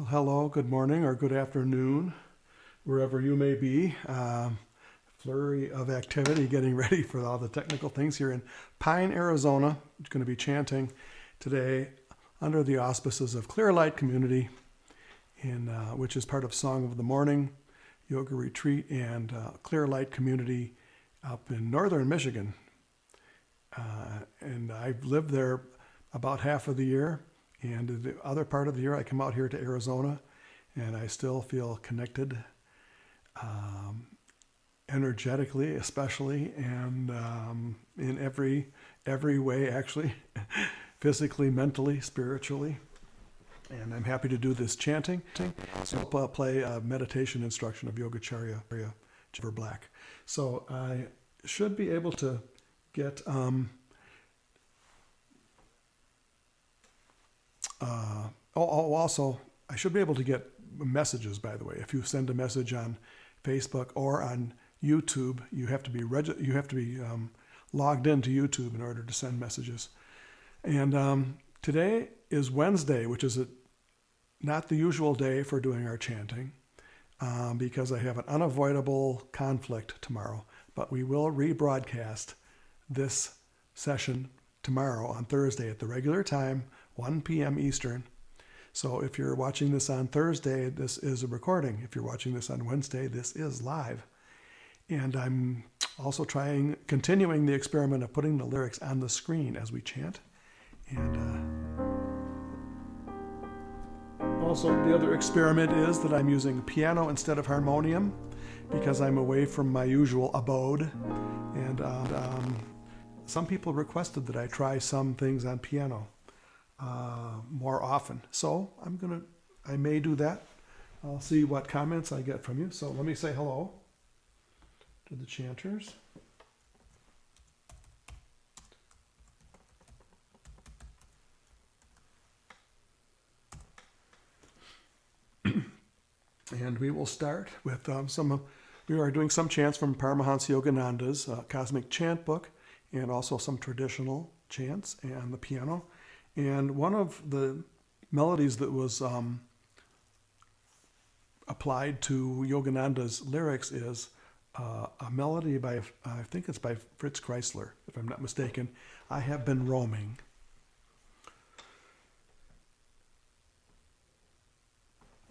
Well, hello, good morning, or good afternoon, wherever you may be. Flurry of activity getting ready for all the technical things here in Pine, Arizona. I'm going to be chanting today under the auspices of Clear Light Community, which is part of Song of the Morning, Yoga Retreat, and Clear Light Community up in northern Michigan. And I've lived there about half of the year. And the other part of the year, I come out here to Arizona, and I still feel connected, energetically, especially, and in every way, actually, physically, mentally, spiritually. And I'm happy to do this chanting. So I'll play a meditation instruction of Yogacharya for Black. So I should be able to get. Also, I should be able to get messages, by the way. If you send a message on Facebook or on YouTube, you have to be logged into YouTube in order to send messages. And today is Wednesday, which is not the usual day for doing our chanting, because I have an unavoidable conflict tomorrow. But we will rebroadcast this session tomorrow on Thursday at the regular time, 1 p.m. Eastern. So if you're watching this on Thursday, this is a recording. If you're watching this on Wednesday, this is live. And I'm also continuing the experiment of putting the lyrics on the screen as we chant. And also the other experiment is that I'm using piano instead of harmonium because I'm away from my usual abode. And some people requested that I try some things on piano more often. So I may do that. I'll see what comments I get from you. So let me say hello to the chanters. And we will start with we are doing some chants from Paramahansa Yogananda's Cosmic Chant Book, and also some traditional chants and the piano. And one of the melodies that was applied to Yogananda's lyrics is a melody by, I think it's by Fritz Kreisler, if I'm not mistaken. I have been roaming.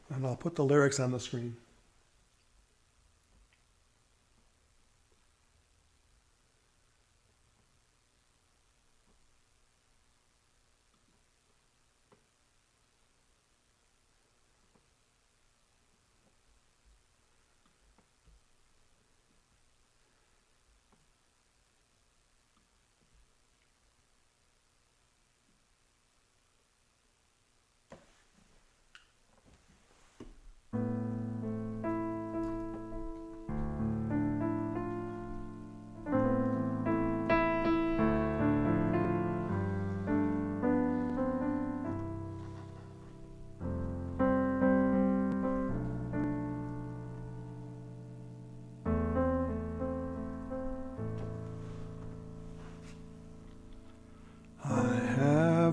And I'll put the lyrics on the screen.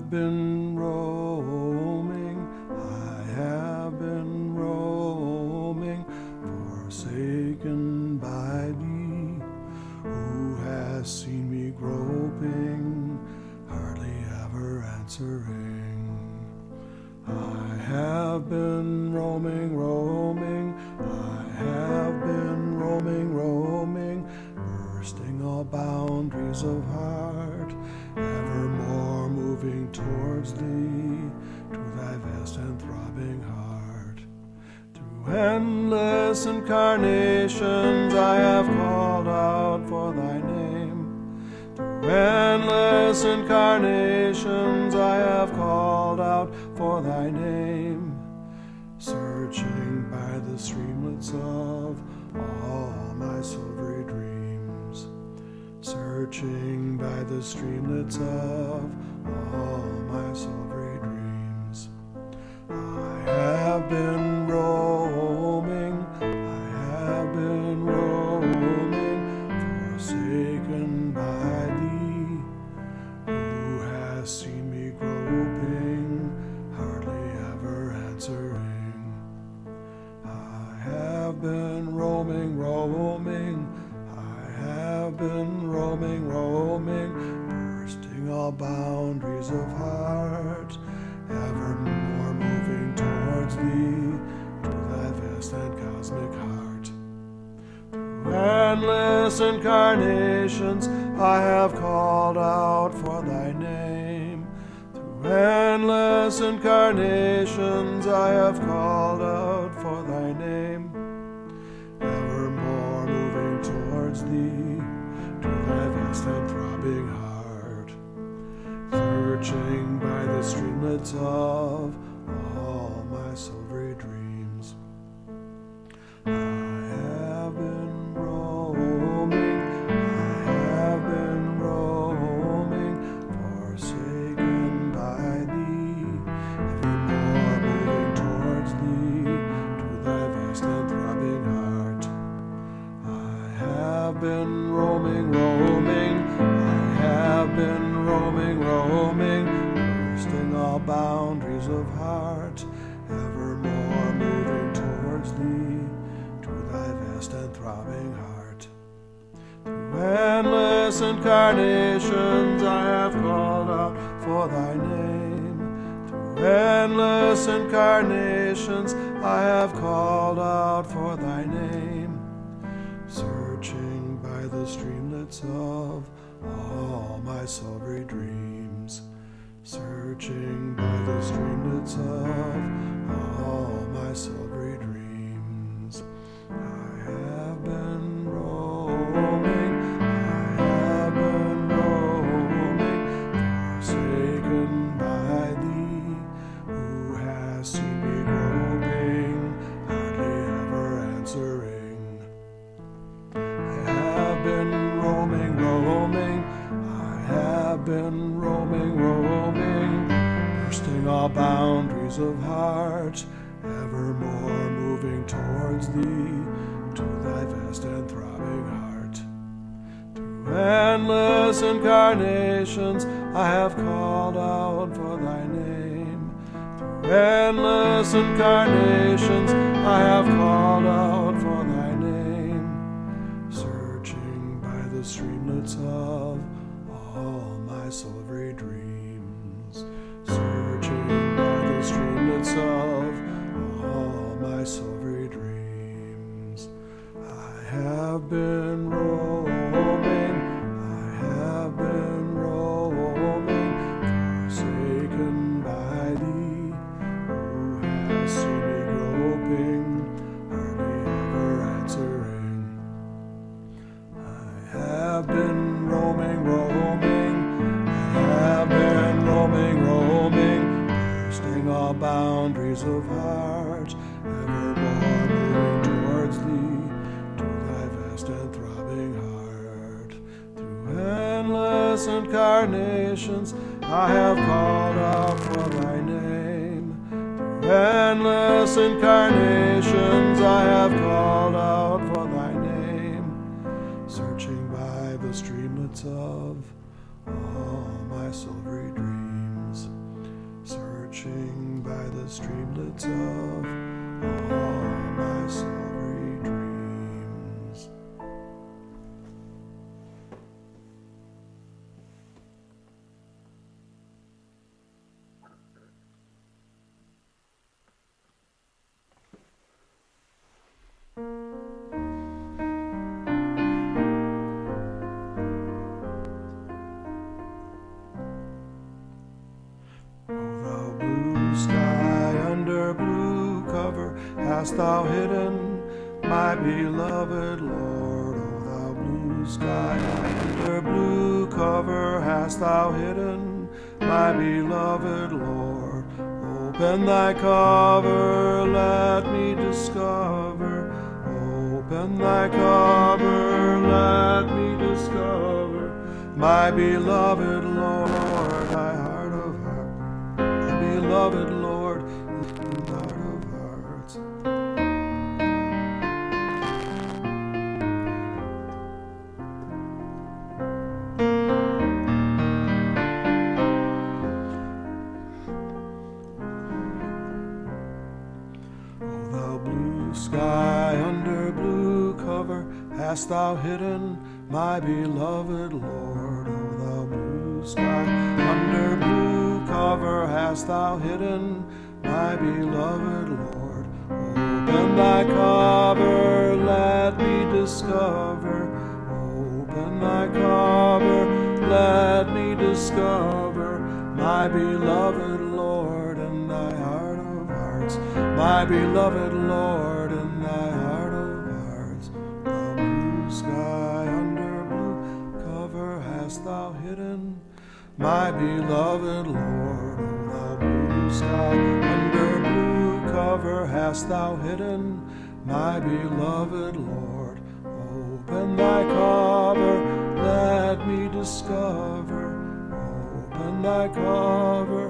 Been roaming, I have been roaming, forsaken by thee, who has seen me groping, hardly ever answering. I have been roaming, roaming, I have been roaming, roaming, bursting all boundaries of heart, evermore moving towards thee, to thy vast and throbbing heart. Through endless incarnations I have called out for thy name. Through endless incarnations I have called out for thy name. Searching by the streamlets of all my silvery dreams. Searching by the streamlets of all my silvery dreams. I have been roaming, I have been roaming, forsaken by thee, who has seen me groping, hardly ever answering. boundaries of heart, evermore moving towards thee, to thy vast and cosmic heart. Through endless incarnations I have called out for thy name. Through endless incarnations I have called out for thy name, evermore moving towards thee, to thy vast and throbbing heart, searching by the streamlets of all my silvery dreams. I have been roaming, I have been roaming, forsaken by thee, evermore moving towards thee, to thy vast and throbbing heart. I have been roaming, roaming, I have been roaming, roaming, bursting all boundaries of heart, evermore moving towards thee, to thy vast and throbbing heart. Through endless incarnations I have called out for thy name. Through endless incarnations I have called out for thy name, searching by the streamlets of all my silvery dreams, searching by the streamlets of all my silvery dreams. I have been roaming, I have been roaming, forsaken by thee, who has seen me groping, hardly ever answering. I have been roaming, roaming, I have been roaming, roaming, bursting all boundaries of heart, evermore moving towards thee, to thy vast and throbbing heart. Through endless incarnations I have called out for thy name. Through endless incarnations I have called out for thy name, searching by the streamlets of all my silvery dreams, searching by the streamlets of all my silvery dreams. I have been roaming, I have been roaming, forsaken by thee, who has seen me groping, hardly ever answering. I have been roaming, roaming, I have been roaming, roaming, bursting all boundaries of heart, evermore moving towards thee, to thy vast and throbbing heart. Through endless incarnations I have called out for thy name. Through endless incarnations I have called out for thy name, searching by the streamlets of all my silvery dreams, searching by the streamlets of all my silvery dreams. Sky under blue cover hast thou hidden my beloved Lord. O thou blue sky under blue cover hast thou hidden my beloved Lord. Open thy cover, let me discover. Open thy cover, let me discover my beloved Lord, thy heart of heart, thy beloved Lord, the heart of hearts. O thou blue sky under blue cover hast thou hidden my beloved Lord. O thou blue sky under blue hast thou hidden my beloved Lord. Open thy cover, let me discover. Open thy cover, let me discover my beloved Lord in thy heart of hearts. My beloved Lord in thy heart of hearts. The blue sky under blue cover hast thou hidden my beloved Lord. The blue sky under blue cover hast thou hidden my beloved Lord. Open thy cover, let me discover. Open thy cover,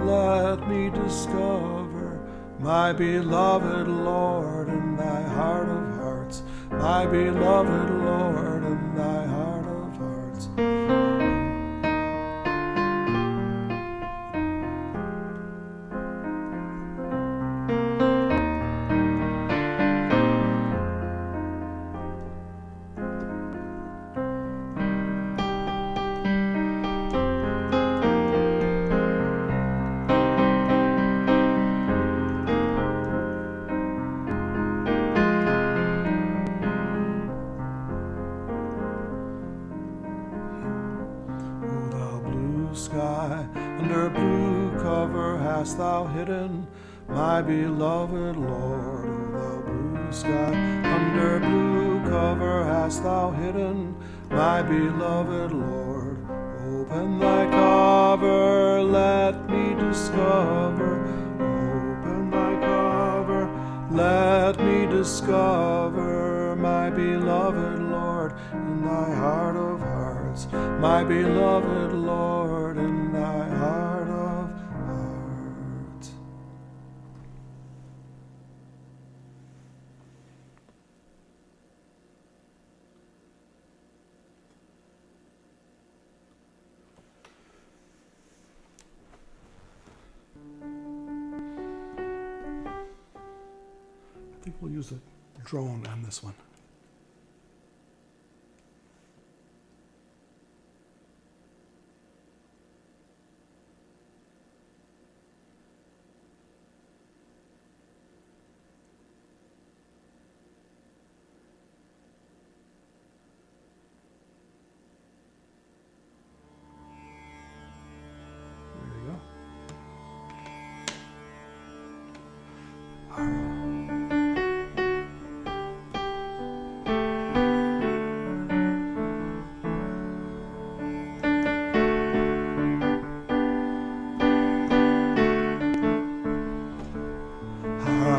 let me discover my beloved Lord in thy heart of hearts. My beloved Lord in thy heart of hearts. Sky under blue cover hast thou hidden my beloved Lord. The blue sky under blue cover hast thou hidden my beloved Lord. Open thy cover, let me discover. Open thy cover, let me discover my beloved Lord in thy heart of hearts. My beloved Lord in thy heart of hearts. I think we'll use a drone on this one.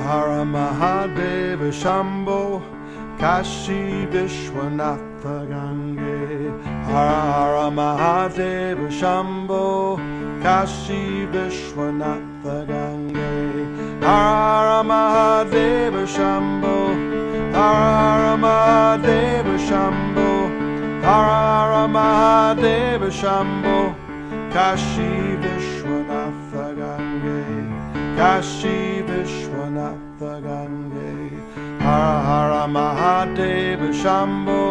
Hara Mahadeva Shambho Kashi Vishwanatha Gange. Hara Mahadeva Shambho Kashi Vishwanatha Gange. Hara Mahadeva Shambho. Hara Mahadeva Shambho. Hara Mahadeva Shambho Kashi Vishwanatha Gange. Kashi Vishwanatha Gange. Hara Hara Mahadeva Shambho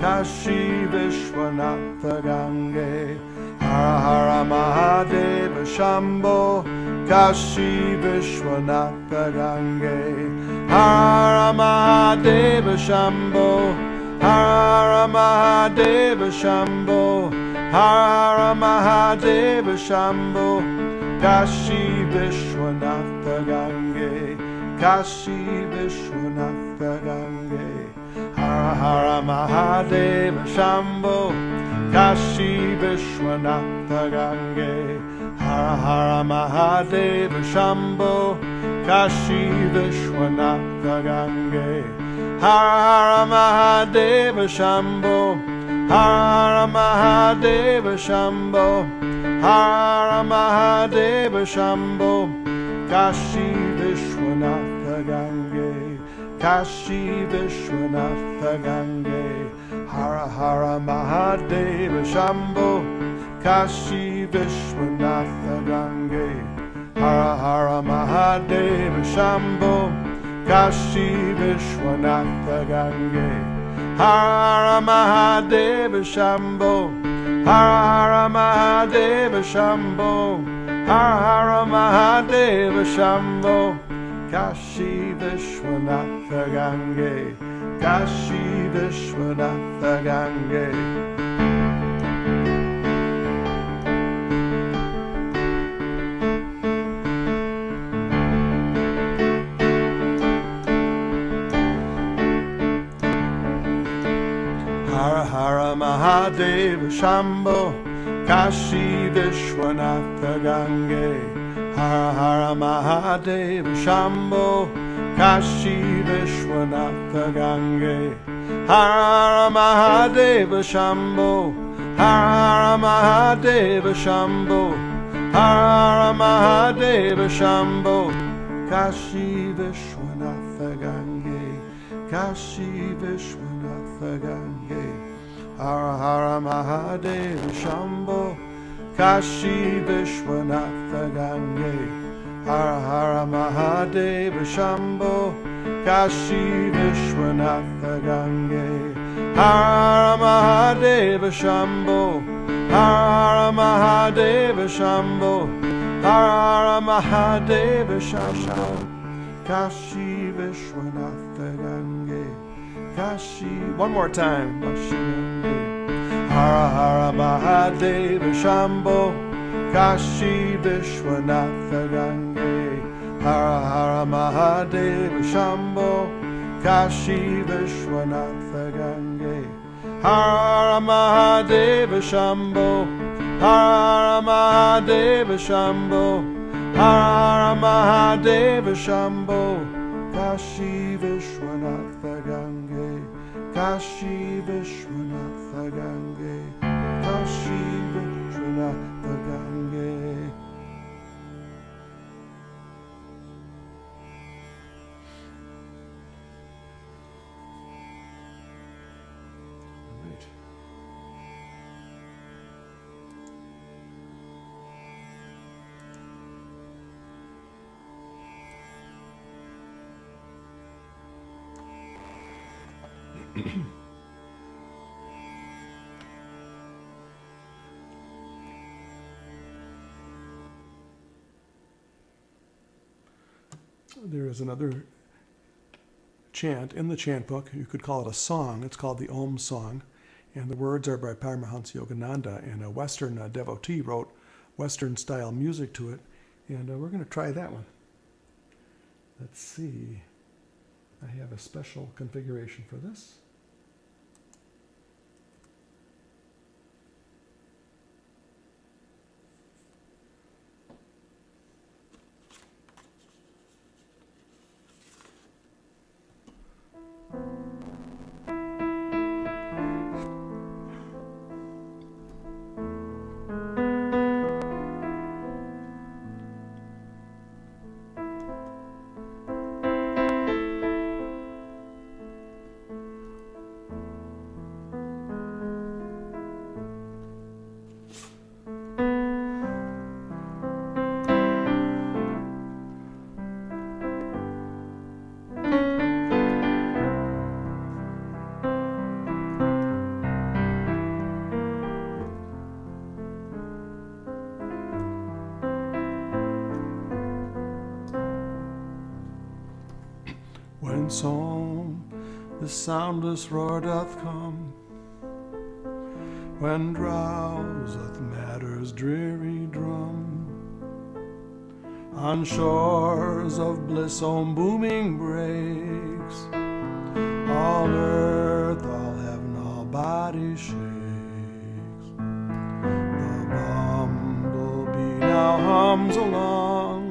Kashi Vishwanatha Gange. Hara Hara Mahadeva Shambho Kashi Vishwanatha Gange. Hara Mahadeva Shambho. Hara Mahadeva Shambho. Hara Mahadeva Shambho Kashi Vishwanatha Gange. Kashi Vishwanatha Gange. Hara Hara Mahadeva Shambho Kashi Vishwanatha Gange. Hara Hara Mahadeva Shambho Kashi Vishwanatha Gange. Hara Hara Mahadeva Shambho. Hara Mahadeva Shambho. Hara Mahadeva Shambho Kashi Vishwanatha Gange. Kashi Vishwanatha Gange. Hara Hara Mahadeva Shambho Kashi Vishwanatha Gange. Hara Hara Mahadeva Shambho Kashi Vishwanatha Gange. Hara Mahadeva Shambho. Hara Mahadeva Shambho Har Har Mahadeva Shambho, Kashi Vishwanatha Gange, Kashi Vishwanatha Gange. Har Har Mahadeva Shambho, Kashi Vishwanatha Gange. Har Har Mahadeva Shambho, Kashi Vishwanatha Gange. Har Har Mahadeva Shambho, Har Har Mahadeva Shambho, Har Har Mahadeva Shambho, Kashi Vishwanatha Gange, Kashi Vishwanatha Gange. Har Har Mahadeva Shambho, Kashi Vishwanatha Gange. Har Har Mahadeva Shambho, Kashi Vishwanatha Gange. Har Har Mahadeva Shambho, Har Har Mahadeva Shambho, Har Har Mahadeva Shambho, Kashi Vishwanatha Gange, Kashi. One more time. Kashi Gange. Har Har Mahadeva Shambho, Kashi Vishwanatha Gange. Har Har Mahadeva Shambho, Kashi Vishwanatha Gange. Har Har Mahadeva Shambho, Har Har Mahadeva Shambho, Har Har Mahadeva Shambho, Kashi Vishwanatha Gange, Kashi Vishwanatha Gange, Kashi Vishwanatha Gange. Right. There is another chant in the chant book. You could call it a song. It's called the Om Song, and the words are by Paramahansa Yogananda, and a Western devotee wrote Western style music to it, and we're going to try that one. Let's see. I have a special configuration for this. When song the soundless roar doth come, when drowseth matter's dreary drum, on shores of bliss on booming breaks, all earth, all heaven, all body shakes. The bumblebee now hums along,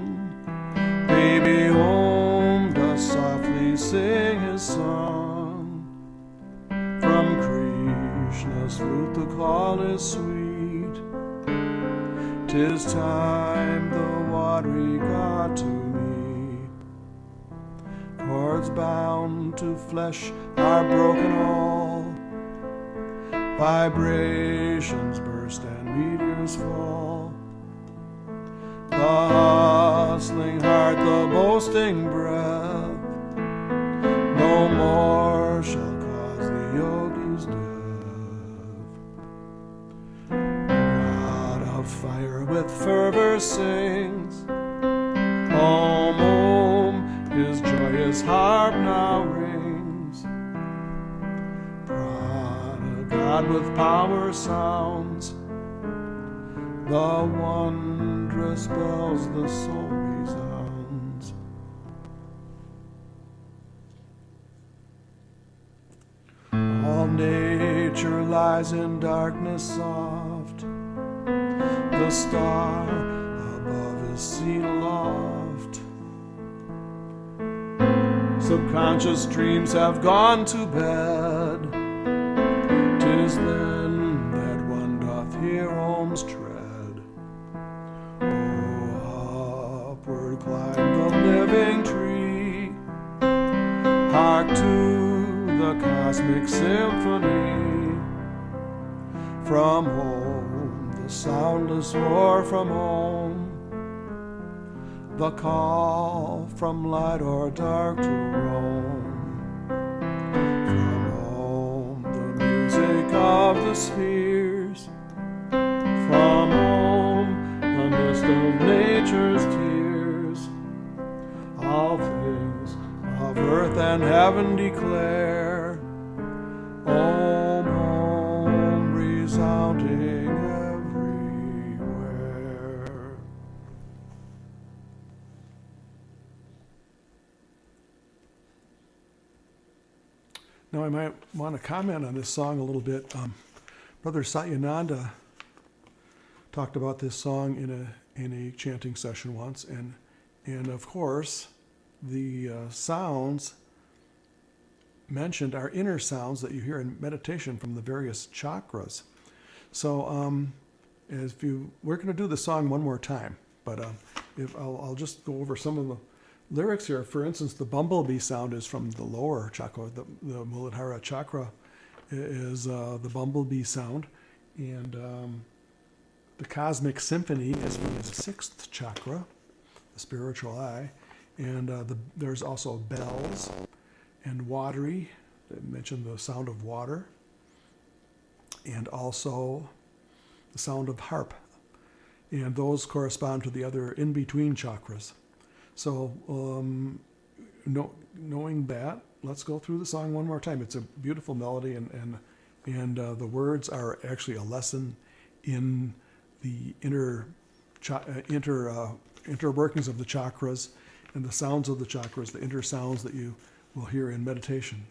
baby Om does softly sing his song. From Krishna's flute the call is sweet, 'tis time the watery God to meet. Cords bound to flesh are broken all, vibrations burst and meteors fall. The hustling heart, the boasting breath, no more shall cause the yogi's death. God of fire with fervor sings. Home, home, his joyous harp now rings. Prana, God with power sounds. The wondrous bells the soul resounds. All nature lies in darkness soft. The star above is seen aloft. Subconscious dreams have gone to bed. 'Tis then that one doth hear Om's tread. Oh, upward climb the living tree. Hark to the cosmic symphony. From home, the soundless roar from home. The call from light or dark to roam. From home, the music of the spheres. From home, the mist of nature's tears. All things of earth and heaven declare, Om, Om, resounding everywhere. Now I might want to comment on this song a little bit. Brother Satyananda talked about this song in a chanting session once, and of course the sounds mentioned are inner sounds that you hear in meditation from the various chakras. So we're going to do the song one more time, but if I'll just go over some of the lyrics here. For instance, the bumblebee sound is from the lower chakra. The Muladhara chakra is the bumblebee sound, and the cosmic symphony is from the sixth chakra, the spiritual eye, and there's also bells and watery. They mentioned the sound of water, and also the sound of harp, and those correspond to the other in-between chakras. So knowing that, let's go through the song one more time. It's a beautiful melody, and the words are actually a lesson in the inner workings of the chakras and the sounds of the chakras, the inner sounds that you will hear in meditation.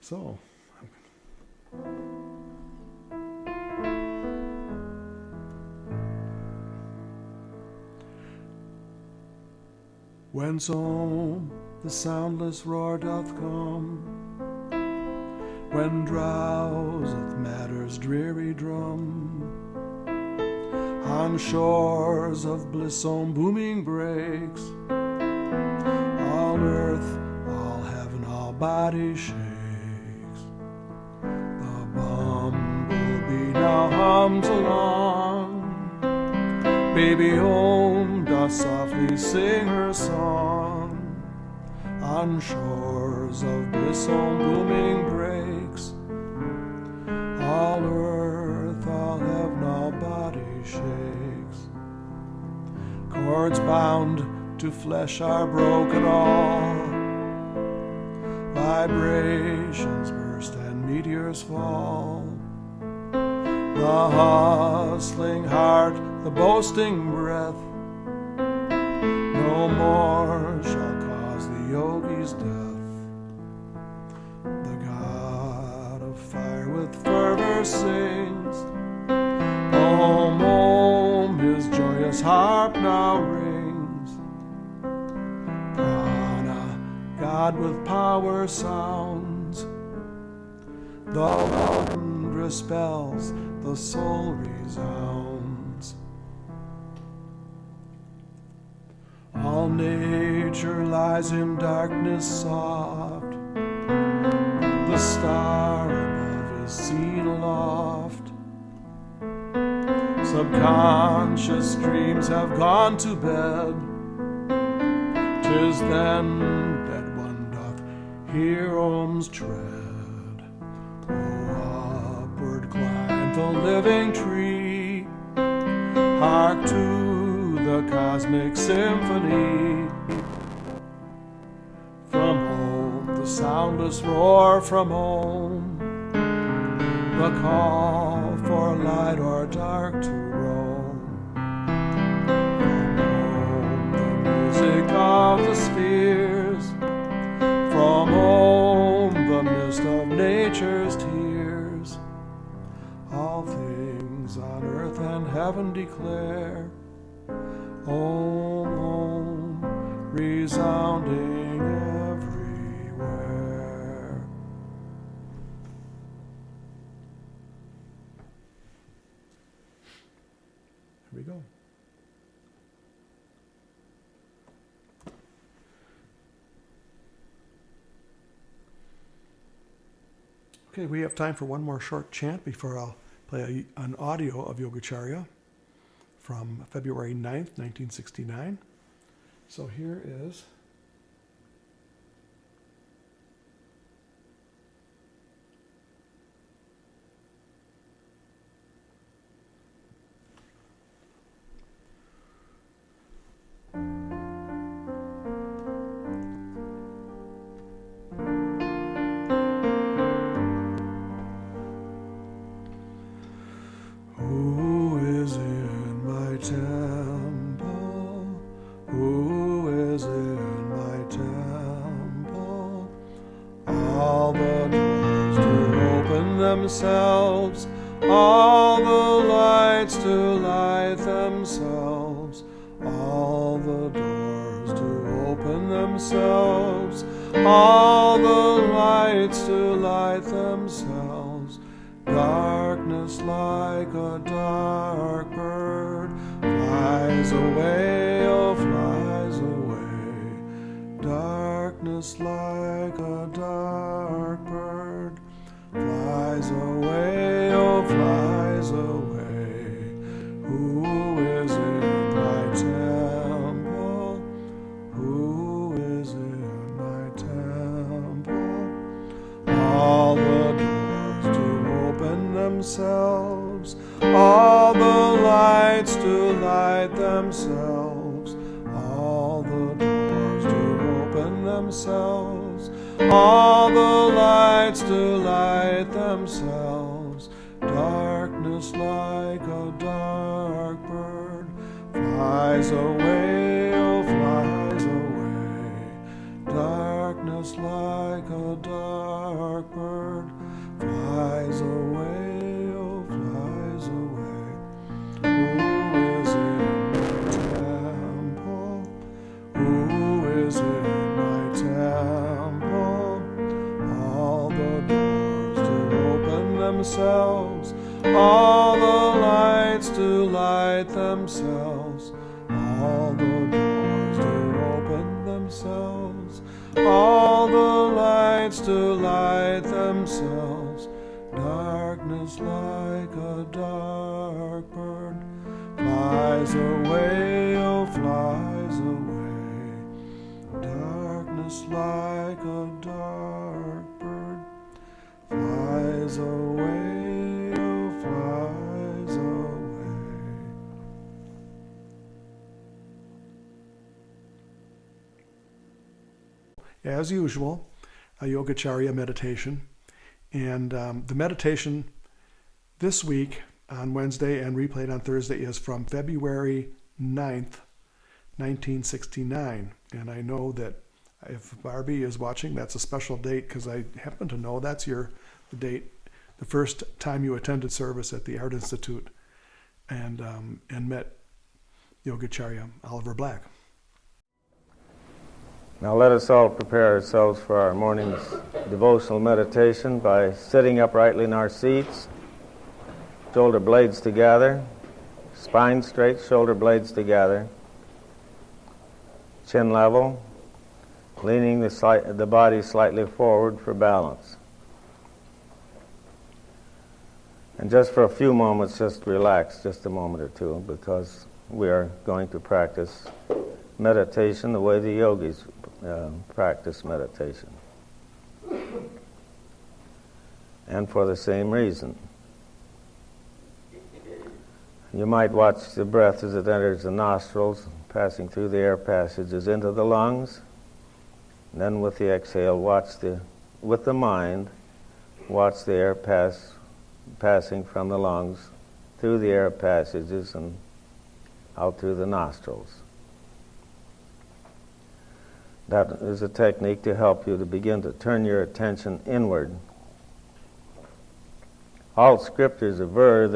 So. Whence home the soundless roar doth come, when drowseth matter's dreary drum, on shores of bliss home booming breaks, all earth, all heaven, all body shakes. The bumblebee now hums along, baby home doth softly sing her song, on shores of bliss home booming breaks, all earth, all heaven, all body shakes. Cords bound to flesh are broken all, vibrations burst and meteors fall. The hustling heart, the boasting breath, no more shall cause the yogi's death. The God of fire with fervor sings, Om, Om, his joyous harp now rings. Prana, God with power sounds. The wondrous bells, the soul resounds. All nature lies in darkness soft. The star above is seen aloft. Subconscious dreams have gone to bed. 'Tis then that one doth hear Om's tread. Oh, upward climb the living tree. Hark to the cosmic symphony. From home, the soundless roar from home, the call for light or dark to roam. From home, the music of the spheres, from home, the mist of nature's tears. All things on earth and heaven declare, Om, Om, resounding everywhere. Here we go. Okay, we have time for one more short chant before I'll play an audio of Yogacharya from February 9th, 1969. So here is themselves, all the lights to light themselves, all the doors to open themselves, all the lights to light themselves. Darkness like a dark bird flies away, oh flies away. Darkness like a dark bird flies away, oh flies away. Who is in my temple? Who is in my temple? All the doors to open themselves, all the lights to light themselves, all the doors to open themselves, all the lights to light themselves. Darkness like a dark bird flies away, oh flies away. Darkness like a dark bird flies away, oh flies away. Who is in my temple? Who is in my temple? All the doors to open themselves, all the lights to light themselves, all the doors to open themselves, all the lights to light themselves. Darkness like a dark bird flies away, oh flies away. Darkness like a dark bird flies away, oh flies away. As usual, a Yogacharya meditation. And the meditation this week on Wednesday and replayed on Thursday is from February 9th, 1969. And I know that if Barbie is watching, that's a special date because I happen to know that's the date, the first time you attended service at the Art Institute and met Yogacharya Oliver Black. Now let us all prepare ourselves for our morning's devotional meditation by sitting uprightly in our seats, shoulder blades together, spine straight, shoulder blades together, chin level, leaning the body slightly forward for balance. And just for a few moments, just relax just a moment or two, because we are going to practice meditation the way the yogis practice meditation. And for the same reason. You might watch the breath as it enters the nostrils, passing through the air passages into the lungs. And then with the exhale, with the mind, watch the air passing from the lungs through the air passages and out through the nostrils. That is a technique to help you to begin to turn your attention inward. All scriptures aver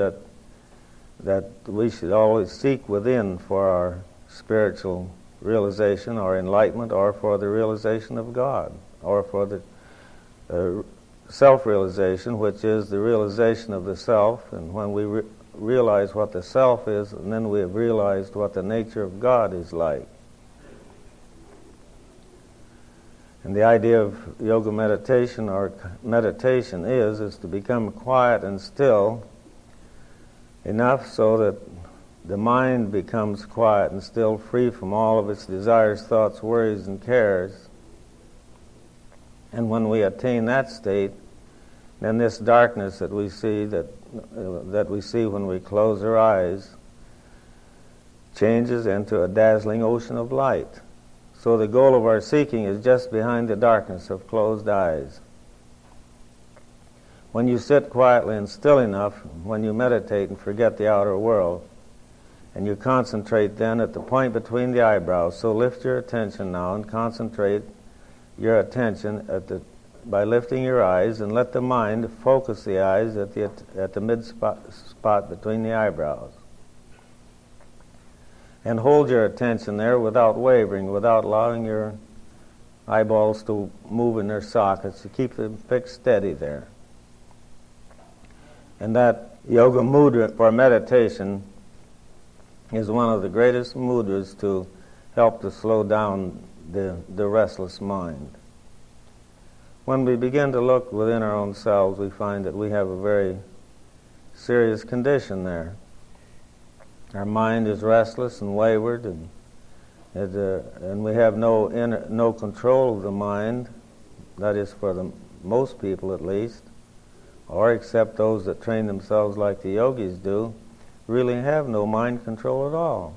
that we should always seek within for our spiritual realization or enlightenment, or for the realization of God, or for the self-realization, which is the realization of the self. And when we realize what the self is, and then we have realized what the nature of God is like. And the idea of yoga meditation or meditation is to become quiet and still enough so that the mind becomes quiet and still, free from all of its desires, thoughts, worries, and cares. And when we attain that state, then this darkness that we see that we see when we close our eyes changes into a dazzling ocean of light. So the goal of our seeking is just behind the darkness of closed eyes. When you sit quietly and still enough, when you meditate and forget the outer world, and you concentrate then at the point between the eyebrows, so lift your attention now and concentrate your attention by lifting your eyes, and let the mind focus the eyes at the mid spot between the eyebrows. And hold your attention there without wavering, without allowing your eyeballs to move in their sockets. You keep them fixed steady there. And that yoga mudra for meditation is one of the greatest mudras to help to slow down the restless mind. When we begin to look within our own selves, we find that we have a very serious condition there. Our mind is restless and wayward, and we have no control of the mind. That is, for most people at least, or except those that train themselves like the yogis do, really have no mind control at all.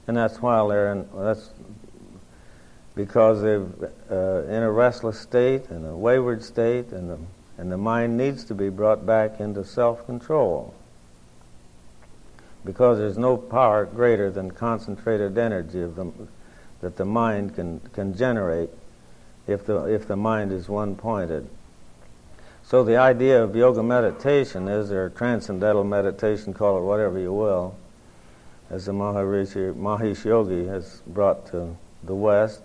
And that's because they're in a restless state, in a wayward state, and the mind needs to be brought back into self-control. Because there's no power greater than concentrated energy that the mind can generate if the mind is one-pointed. So the idea of yoga meditation is, or transcendental meditation, call it whatever you will, as the Mahesh Yogi has brought to the West,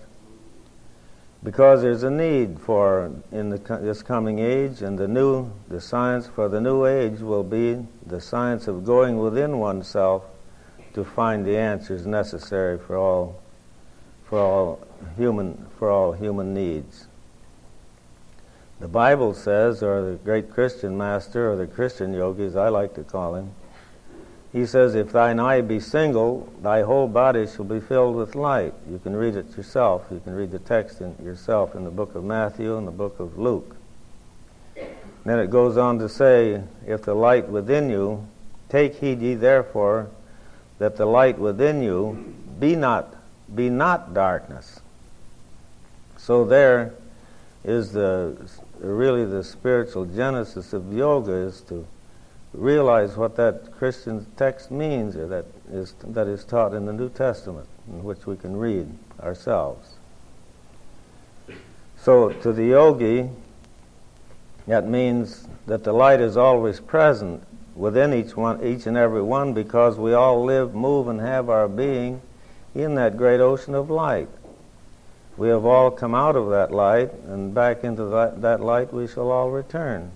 because there's a need for, in this coming age, and the science for the new age will be the science of going within oneself to find the answers necessary for all human needs. The Bible says, or the great Christian master, or the Christian yogis, I like to call him, he says, if thine eye be single, thy whole body shall be filled with light. You can read it yourself. You can read the text yourself in the book of Matthew and the book of Luke. Then it goes on to say, if the light within you, take heed ye therefore, that the light within you be not darkness. So there is really the spiritual genesis of yoga, is to realize what that Christian text means, or that is taught in the New Testament, in which we can read ourselves. So to the yogi, that means that the light is always present within each and every one, because we all live, move, and have our being in that great ocean of light. We have all come out of that light, and back into that light we shall all return.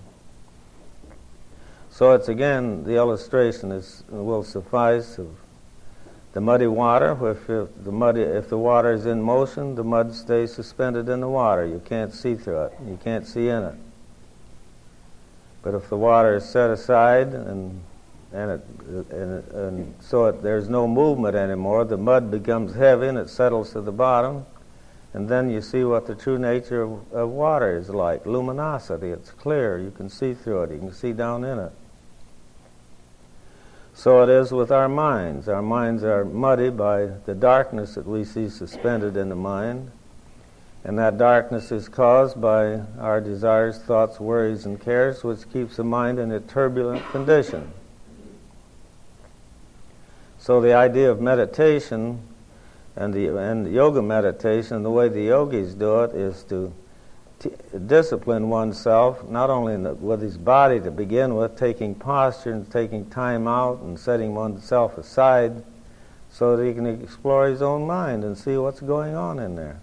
So it's again, the illustration will suffice of the muddy water. If the water is in motion, the mud stays suspended in the water. You can't see through it. You can't see in it. But if the water is set aside and so there's no movement anymore, the mud becomes heavy and it settles to the bottom, and then you see what the true nature of water is like. Luminosity. It's clear. You can see through it. You can see down in it. So it is with our minds. Our minds are muddy by the darkness that we see suspended in the mind. And that darkness is caused by our desires, thoughts, worries, and cares, which keeps the mind in a turbulent condition. So the idea of meditation and the yoga meditation, the way the yogis do it, is to discipline oneself, not only with his body to begin with, taking posture and taking time out and setting oneself aside so that he can explore his own mind and see what's going on in there.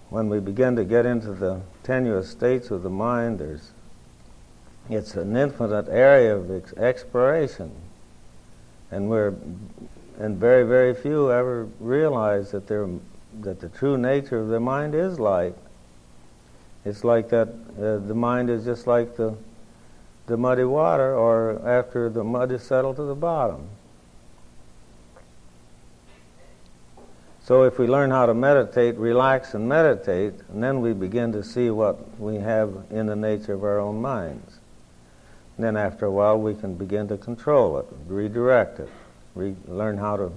When we begin to get into the tenuous states of the mind, it's an infinite area of exploration, and very, very few ever realize that the true nature of the mind is light. It's like that. The mind is just like the muddy water, or after the mud is settled to the bottom. So if we learn how to meditate, relax and meditate, and then we begin to see what we have in the nature of our own minds. And then after a while we can begin to control it, redirect it, learn how to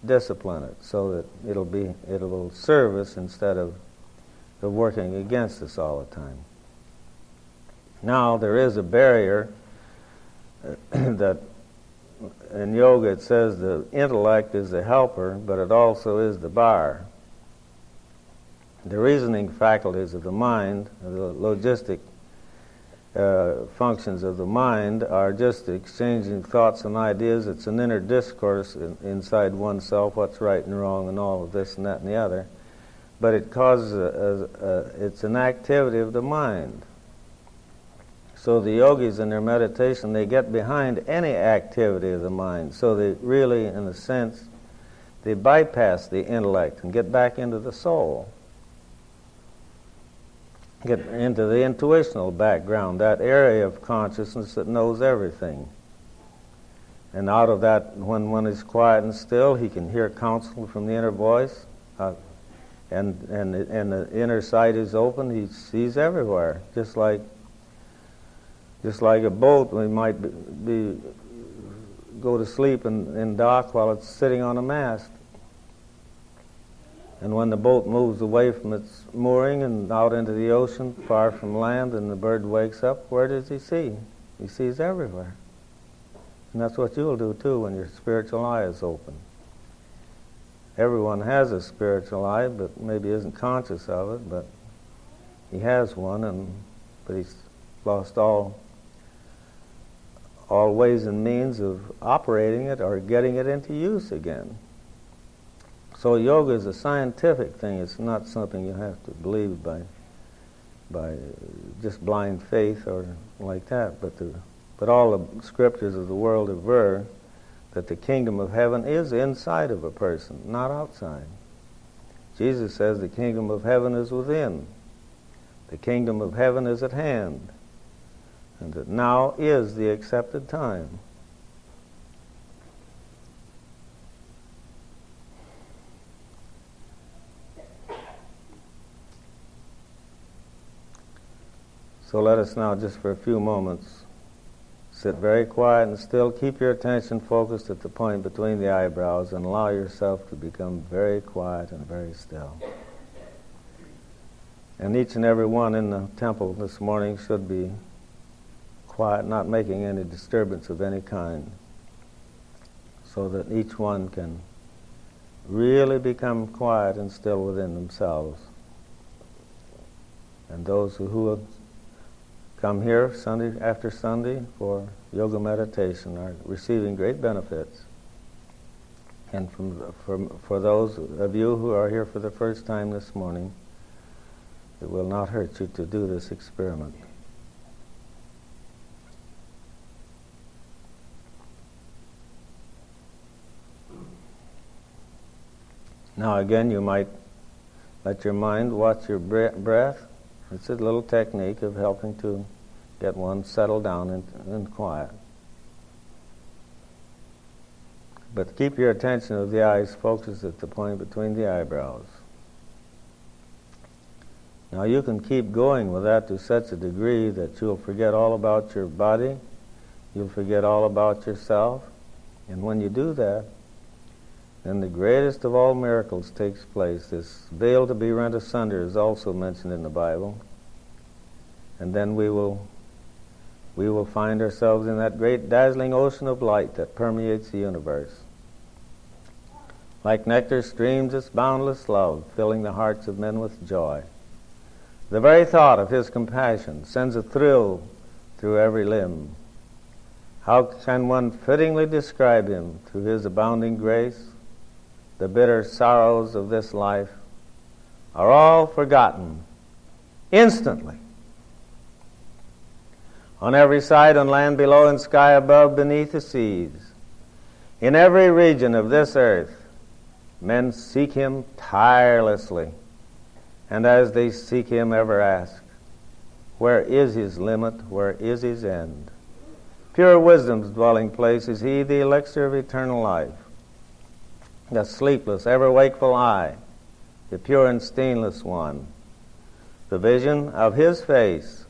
discipline it so that it will serve us instead of working against us all the time. Now there is a barrier that in yoga it says the intellect is the helper, but it also is the bar. The reasoning faculties of the mind, the logistic functions of the mind, are just exchanging thoughts and ideas. It's an inner discourse inside oneself, what's right and wrong and all of this and that and the other. But it causes it's an activity of the mind. So the yogis in their meditation, they get behind any activity of the mind. So they really, in a sense, they bypass the intellect and get back into the soul. Get into the intuitional background, that area of consciousness that knows everything. And out of that, when one is quiet and still, he can hear counsel from the inner voice, and the inner sight is open. He sees everywhere, just like a boat. We might go to sleep in dock while it's sitting on a mast. And when the boat moves away from its mooring and out into the ocean, far from land, and the bird wakes up, where does he see? He sees everywhere. And that's what you'll do too when your spiritual eye is open. Everyone has a spiritual eye, but maybe isn't conscious of it, but he has one, but he's lost all ways and means of operating it or getting it into use again. So yoga is a scientific thing. It's not something you have to believe by just blind faith or like that. But all the scriptures of the world aver that the kingdom of heaven is inside of a person, not outside. Jesus says the kingdom of heaven is within. The kingdom of heaven is at hand. And that now is the accepted time. So let us now, just for a few moments, sit very quiet and still. Keep your attention focused at the point between the eyebrows and allow yourself to become very quiet and very still. And each and every one in the temple this morning should be quiet, not making any disturbance of any kind, so that each one can really become quiet and still within themselves. And those who have come here Sunday after Sunday for yoga meditation are receiving great benefits. And for those of you who are here for the first time this morning, it will not hurt you to do this experiment. Now again, you might let your mind watch your breath. It's a little technique of helping to get one settled down and quiet. But keep your attention of the eyes focused at the point between the eyebrows. Now you can keep going with that to such a degree that you'll forget all about your body, you'll forget all about yourself, and when you do that, then the greatest of all miracles takes place. This veil to be rent asunder is also mentioned in the Bible, and then we will find ourselves in that great dazzling ocean of light that permeates the universe. Like nectar streams its boundless love, filling the hearts of men with joy. The very thought of his compassion sends a thrill through every limb. How can one fittingly describe him through his abounding grace? The bitter sorrows of this life are all forgotten instantly. On every side, on land below and sky above, beneath the seas, in every region of this earth, men seek him tirelessly, and as they seek him, ever ask, where is his limit, where is his end? Pure wisdom's dwelling place is he, the elixir of eternal life, the sleepless, ever-wakeful eye, the pure and stainless one. The vision of his face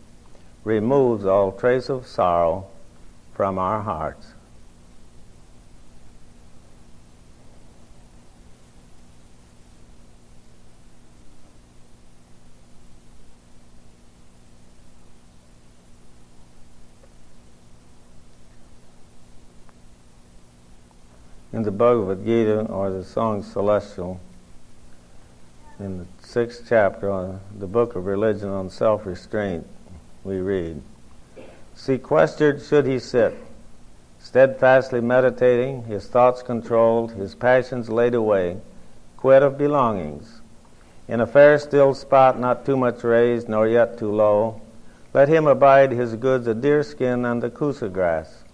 removes all trace of sorrow from our hearts. In the Bhagavad Gita, or the Song Celestial, in the 6th chapter, on the book of religion on self-restraint, we read, sequestered should he sit, steadfastly meditating, his thoughts controlled, his passions laid away, quit of belongings. In a fair still spot, not too much raised, nor yet too low, let him abide his goods a deerskin and the kusa grass.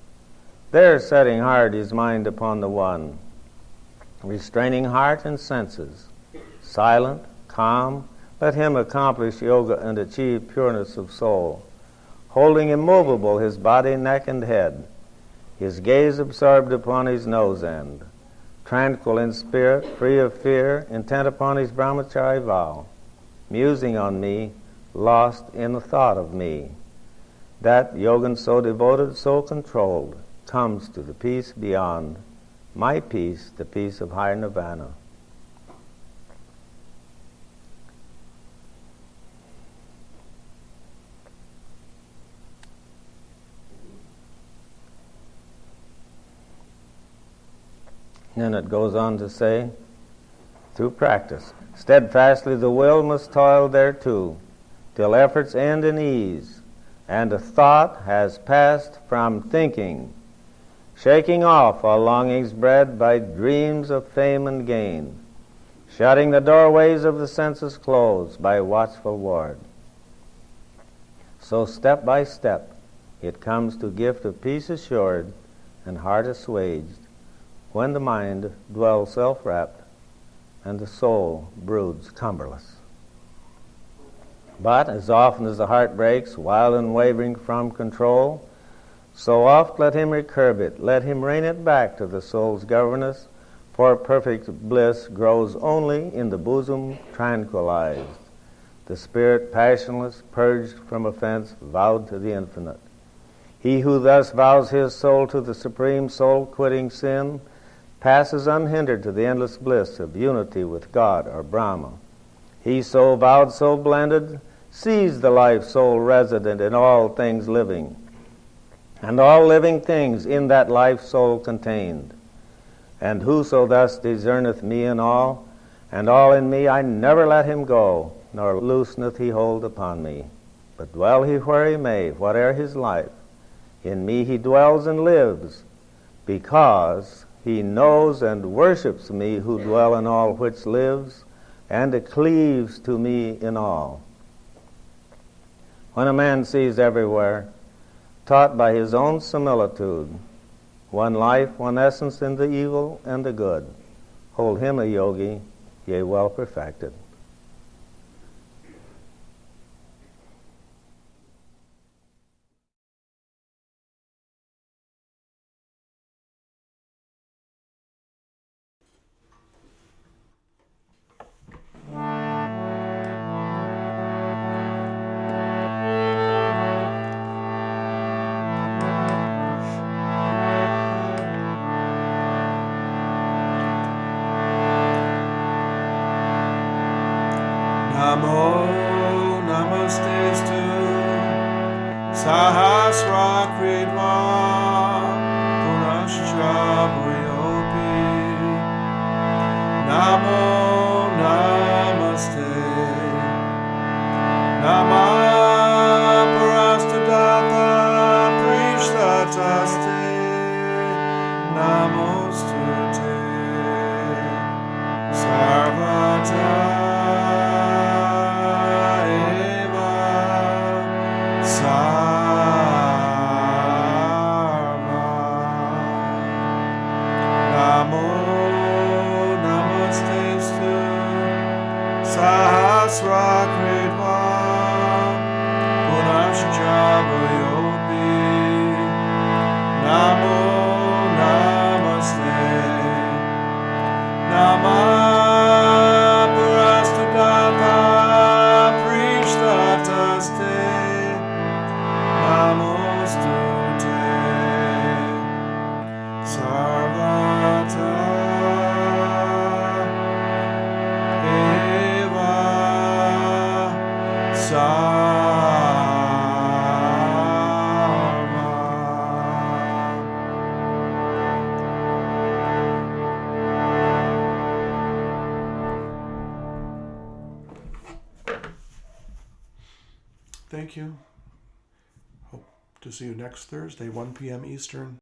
There setting hard his mind upon the one, restraining heart and senses, silent, calm, let him accomplish yoga and achieve pureness of soul, holding immovable his body, neck, and head, his gaze absorbed upon his nose end, tranquil in spirit, free of fear, intent upon his brahmachari vow, musing on me, lost in the thought of me. That yogin so devoted, so controlled, comes to the peace beyond, my peace, the peace of higher nirvana. Then it goes on to say, through practice, steadfastly the will must toil thereto, till efforts end in ease, and a thought has passed from thinking, shaking off all longings bred by dreams of fame and gain, shutting the doorways of the senses closed by watchful ward. So step by step it comes to gift of peace assured and heart assuaged, when the mind dwells self-wrapped and the soul broods cumberless. But as often as the heart breaks, wild and wavering from control, so oft let him recurb it, let him rein it back to the soul's governess, for perfect bliss grows only in the bosom tranquilized, the spirit passionless, purged from offense, vowed to the infinite. He who thus vows his soul to the supreme soul, quitting sin, passes unhindered to the endless bliss of unity with God or Brahma. He so vowed, so blended, sees the life soul resident in all things living, and all living things in that life soul contained. And whoso thus discerneth me in all, and all in me, I never let him go, nor looseneth he hold upon me. But dwell he where he may, whate'er his life, in me he dwells and lives, because he knows and worships me who dwell in all which lives, and cleaves to me in all. When a man sees everywhere, taught by his own similitude, one life, one essence in the evil and the good, hold him a yogi, yea, well perfected. Shabriopi. Namo Namaste. Nama Parastadata Prishtataste. Namostute. Sarvata Eva Sarva. Namo Namastestu Sahasra Kridva Punashchabrayopi. Namo Namaste. Nama Parastadata Prishtataste. Namostute. Sarvata Eva Sarva. Thank you. Hope to see you next Thursday, 1 p.m. Eastern.